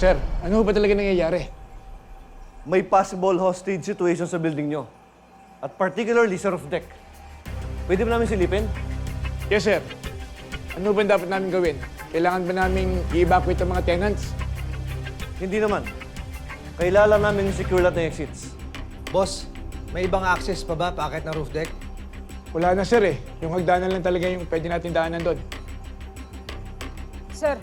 Sir, ano ba talaga nangyayari? May possible hostage situation sa building nyo. At particularly sa roof deck. Pwede ba namin silipin? Yes, sir. Ano ba dapat namin gawin? Kailangan ba namin i-evacuate ang mga tenants? Hindi naman. Kailangan namin secure lahat ng exits. Boss, may ibang access pa ba paakit ng roof deck? Wala na, sir eh. Yung hagdanan lang talaga yung pwede natin daanan doon. Sir,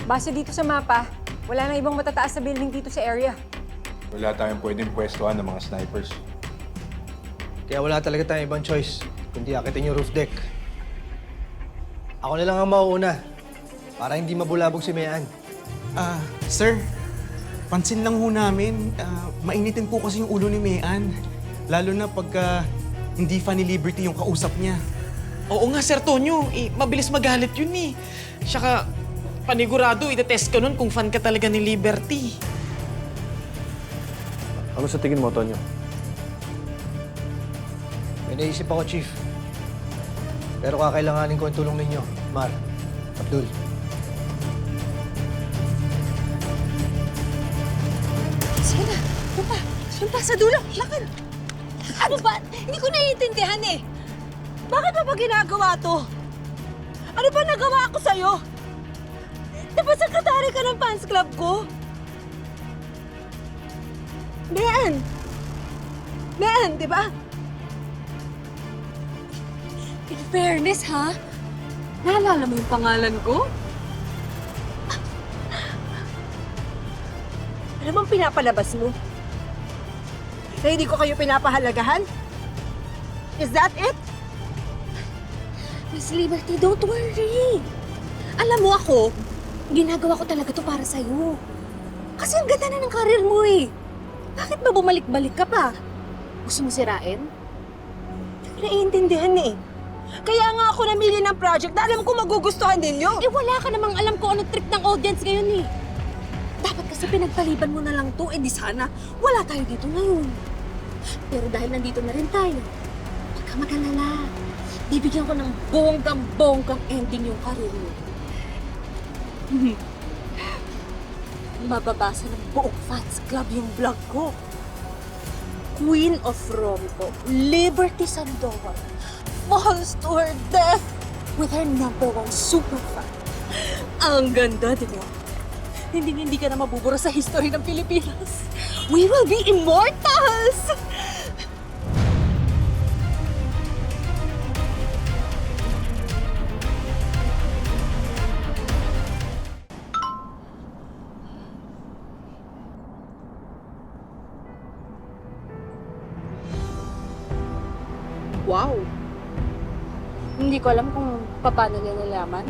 base dito sa mapa, wala na ibang matataas na building dito sa area. Wala tayong pwedeng pwestuhan ng mga snipers. Kaya wala talaga tayong ibang choice, kundi akitin yung roof deck. Ako na lang ang mauuna, para hindi mabulabog si Mayan. Sir, pansin lang ho namin, mainitin po kasi yung ulo ni Mayan. Lalo na pagka hindi fa ni Liberty yung kausap niya. Oo nga, Sir Tonyo. Mabilis magalit yun eh. Tsaka, panigurado, itetest ka nun kung fan ka talaga ni Liberty. Ano sa tingin mo, Tonyo? May naisip ako, Chief. Pero kakailanganin ko ang tulong ninyo, Mar, Abdul. Sige na, doon pa sa dulo, lakad. Ano ba? Hindi ko naiintindihan eh. Bakit mo ba ginagawa to? Ano ba nagawa ko sa'yo? Di ba sekretary ka ng fans club ko? Mean! Mean, di ba? In fairness, ha? Naalala mo yung pangalan ko? Ano bang pinapalabas mo? Na hindi ko kayo pinapahalagahan? Is that it? Miss Liberty, don't worry. Alam mo ako, ginagawa ko talaga to para sa'yo. Kasi ang ganda na ng karir mo eh. Bakit ba bumalik-balik ka pa? Gusto mo sirain? Hindi ko naiintindihan eh. Kaya nga ako namili ng project na alam ko magugustuhan ninyo. Eh wala ka namang alam kung anong trick ng audience ngayon eh. Dapat kasi pinagpaliban mo na lang to, eh di sana wala tayo dito ngayon. Pero dahil nandito na rin tayo, huwag ka mag-alala. Bibigyan ko ng bonggang-bonggang ending yung karir mo. Mababasa ng buong fans club yung vlog ko. Queen of Romco, Liberty Sandoval, falls to her death with her #1 super fan. Ang ganda, di ba? Hindi ka na mabubura sa history ng Pilipinas. We will be immortals! Wow! Hindi ko alam kung paano niya nalaman.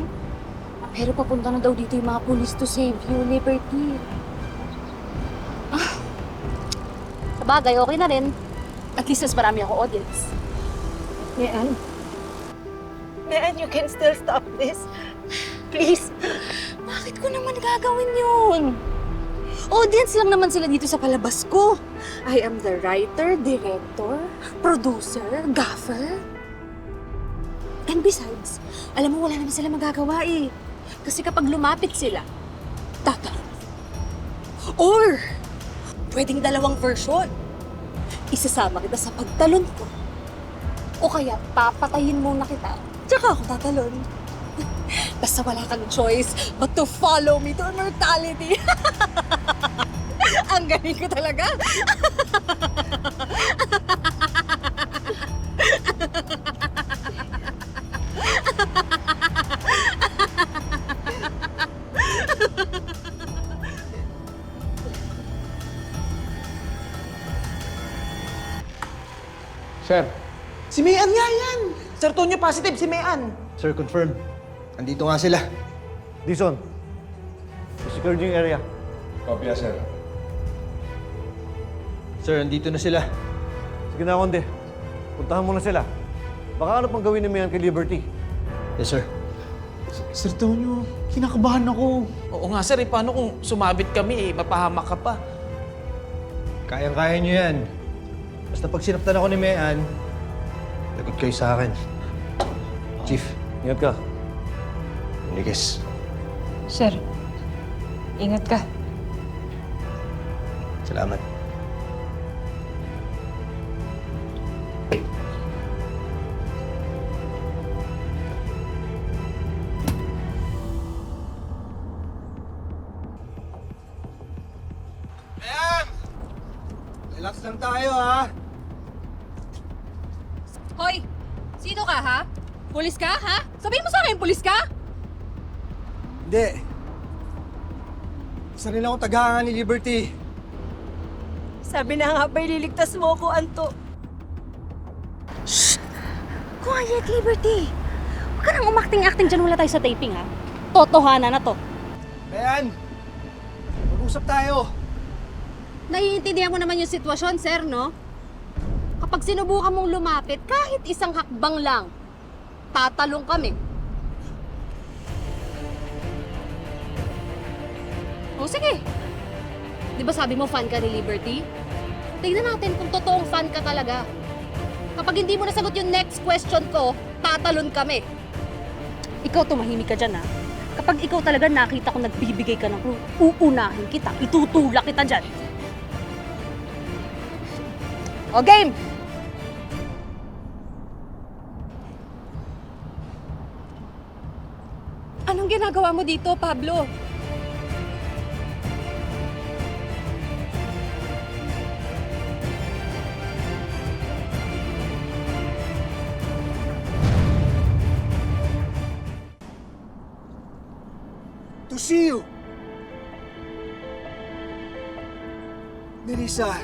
Pero papunta na daw dito yung mga police to save you, Liberty. Sabagay, okay na rin. At least mas marami ako audience. Mean, you can still stop this. Please. Bakit ko naman gagawin yun? Audience lang naman sila dito sa palabas ko. I am the writer, director, producer, gaffer. And besides, alam mo wala naman sila magagawa eh. Kasi kapag lumapit sila, tatalon. Or, pwedeng dalawang version. Isasama kita sa pagtalon ko. O kaya, papatayin muna kita, tsaka ako tatalon. Basta wala kang choice but to follow me to immortality. Ang galing ko talaga. Sir, Si Mayan nga yan! Sir Tonyo, positive si Mayan. Sir, confirm. Andito nga sila. Dison, secure nyo yung area. Kopya, sir. Sir, andito na sila. Sige na, Konde. Puntahan mo na sila. Baka ano pang gawin ni Mayan kay Liberty? Yes, sir. Sir Tonyo, kinakabahan ako. Oo nga, Sir. Paano kung sumabit kami mapahamak ka pa? Kayang-kaya nyo yan. Basta pag sinaptan ako ni Mayan, lagot kayo sa akin. Chief, Ingat ka. Enriquez. Sir, ingat ka. Salamat. Relax lang tayo, ha? Hoy! Sino ka, ha? Pulis ka, ha? Sabihin mo sa akin, pulis ka? Hindi. Isa rin akong tagahanga ni Liberty. Sabi na nga ba, ililigtas mo ako, Anto. Quiet, Liberty! Huwag ka nang umakting-acting dyan, wala tayo sa taping, ha? Totohanan na to. Ayan! Mag-usap tayo. Naiintindihan mo naman yung sitwasyon, sir, no? Kapag sinubukan mong lumapit, kahit isang hakbang lang, tatalong kami. O sige. Di ba sabi mo fan ka ni Liberty? Tingnan natin kung totoong fan ka talaga. Kapag hindi mo nasagot yung next question ko, tatalon kami. Ikaw tumahimik ka dyan, ha? Kapag ikaw talaga nakita ko nagbibigay ka ng clue, uunahin kita, itutulak kita dyan. O game! Anong ginagawa mo dito, Pablo? To see you. Nerissa,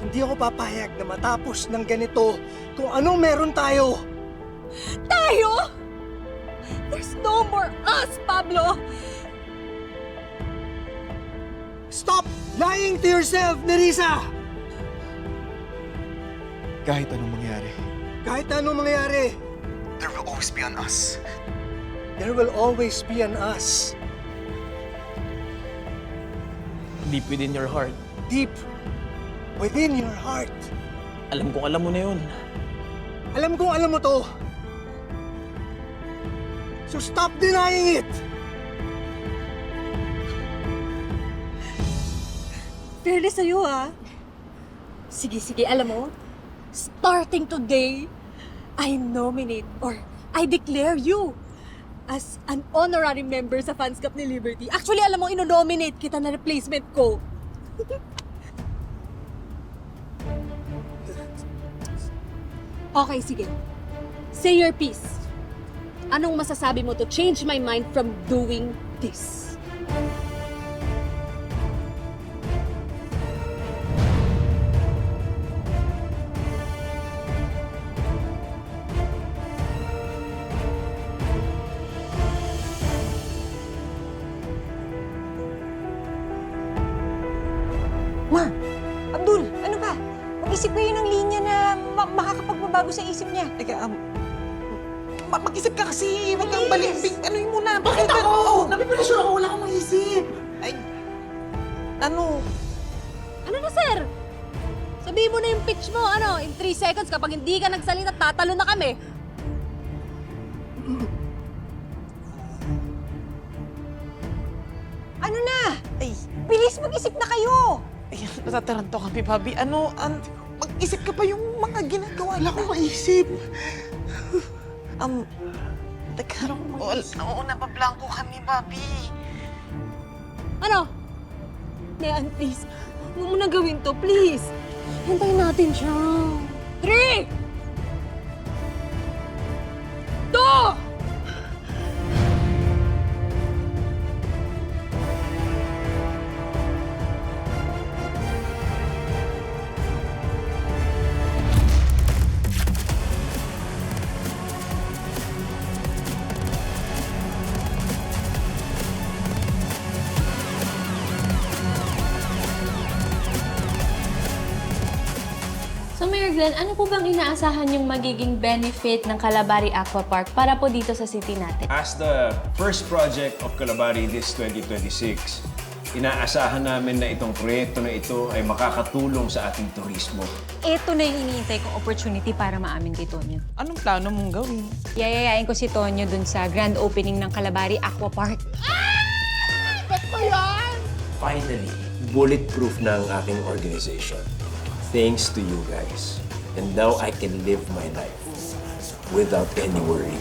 hindi ako papayag na matapos ng ganito kung anong meron tayo. Tayo? There's no more us, Pablo! Stop lying to yourself, Nerissa! Kahit anong mangyari, Kahit anong mangyari, there will always be an us. there will always be an us. Deep within your heart. Deep within your heart. Alam kong alam mo na yun. Alam kong alam mo to. So stop denying it! Fairness sa'yo, ha? Sige, alam mo, starting today, I nominate or I declare you as an honorary member sa Fans Club ni Liberty. Actually, alam mo, ino-nominate kita na replacement ko. Okay, sige. Say your piece. Anong masasabi mo to change my mind from doing this? Ma! Abdul! Ano ba? Mag-isip kayo ng linya na makakapagbabago sa isip niya. Teka, mag-isip ka kasi. Huwag kang balimbing. Ano yung muna? Bakit ako? Napipresyon ako. Wala akong maisip. Ay, ano? Ano na, sir? Sabihin mo na yung pitch mo, ano? In 3 seconds, kapag hindi ka nagsalita, tatalo na kami. Ano na? Ay, Bilis mag-isip na kayo! ay, natataranto kami, Bobby. Mag-isip ka pa yung mga ginagawa. Wala akong maisip. Teka, oo, napablangko kami, Bobby. Ano? Nean, please. Huwag mo na gawin to, please. Hintayin natin siya. 3! 2! So Mayor Glenn, ano po bang inaasahan yung magiging benefit ng Calabari Aqua Park para po dito sa city natin? As the first project of Calabari this 2026, inaasahan namin na itong proyekto na ito ay makakatulong sa ating turismo. Ito na yung iniintay kong opportunity para maamin kay Tonyo. Anong plano mong gawin? Yayayain ko si Tonyo dun sa grand opening ng Calabari Aqua Park. Ba't ba yan? Finally, bulletproof na ang aking organization. Thanks to you guys. And now I can live my life without any worry.